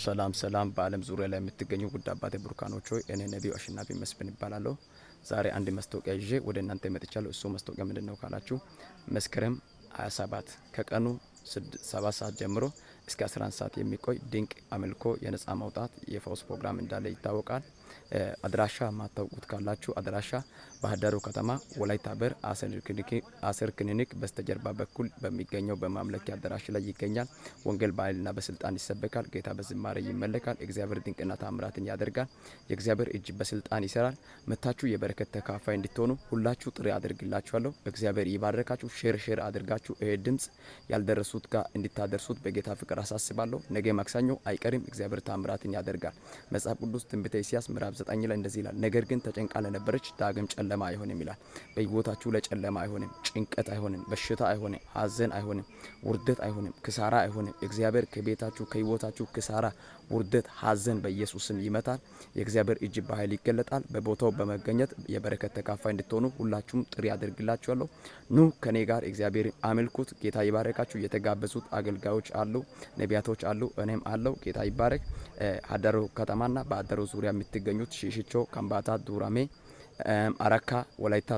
ሰላም በአለም ዙሪያ ላይ የምትገኙ ውድ አባቴ ቡርካኖች ሆይ እኔ ነቢዩ አሸናፊ መስፍን እባላለሁ። ዛሬ አንድ ማስታወቂያ ይዤ ወደ እናንተ መጥቻለሁ። እሱ ማስታወቂያ ምንድነው ካላችሁ መስከረም 27 ከቀኑ 7 ሰዓት ጀምሮ እስከ 11 ሰዓት የሚቆይ ድንቅ አምልኮ የነጻ ማውጣት የፈውስ ፕሮግራም እንዳለ ይታወቃል። አድራሻ ማታውቁት ካላችሁ አድራሻ ባህዳሩ ከተማ ወላይታ በር አሰር ክሊኒክ በስተጀርባ በኩል በሚገኘው በማምለኪያ አዳራሽ ላይ ይገኛል። ወንጌል በኃይልና በስልጣን ይሰበካል። ጌታ በዝማሬ ይመለካል። እግዚአብሔር ድንቅና ተአምራትን ያደርጋል። የእግዚአብሔር እጅ በስልጣን ይሰራል። መታችሁ የበረከት ተካፋይ እንድትሆኑ ሁላችሁ ጥሪ አድርግላችኋለሁ። እግዚአብሔር ይባርካችሁ። ሼር አድርጋችሁ ይሄ ድምጽ ያልደረሱት ጋር እንድታደርሱት በጌታ ፍቅር አሳስባለሁ። ነገ ማክሰኞ አይቀርም። እግዚአብሔር ተአምራትን ያደርጋል። መጽሐፍ ቅዱስ ትንቢተ ኢሳይያስ ምዕራፍ 9 ላይ እንደዚህ ይላል፣ ነገር ግን ተጨንቃ ለነበረች ዳግም ጨለማ አይሆንም ይላል። በህይወታችሁ ላይ ጨለማ አይሆንም፣ ጭንቀት አይሆንም፣ በሽታ አይሆንም፣ ሀዘን አይሆንም፣ ውርደት አይሆንም፣ ክሳራ አይሆንም። እግዚአብሔር ከቤታችሁ ከህይወታችሁ ክሳራ፣ ውርደት፣ ሀዘን በኢየሱስም ይመታል። የእግዚአብሔር እጅ በኃይል ይገለጣል። በቦታው በመገኘት የበረከት ተካፋይ እንድትሆኑ ሁላችሁም ጥሪ አድርግላችኋለሁ። ኑ ከኔ ጋር እግዚአብሔር አምልኩት። ጌታ ይባረካችሁ። የተጋበዙት አገልጋዮች አሉ፣ ነቢያቶች አሉ፣ እኔም አለው። ጌታ ይባረክ። ሀዳሮ ከተማና በሀዳሮ ዙሪያ የምትገኙት ሽሽቾ፣ ከምባታ፣ ዱራሜ፣ አረካ፣ ወላይታ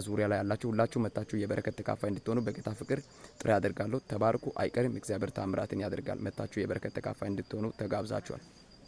ዙሪያ ላይ ያላችሁ ሁላችሁ መታችሁ የበረከት ተካፋይ እንድትሆኑ በጌታ ፍቅር ጥሪ አደርጋለሁ። ተባርኩ። አይቀርም። እግዚአብሔር ታምራትን ያደርጋል። መታችሁ የበረከት ተካፋይ እንድትሆኑ ተጋብዛችኋል።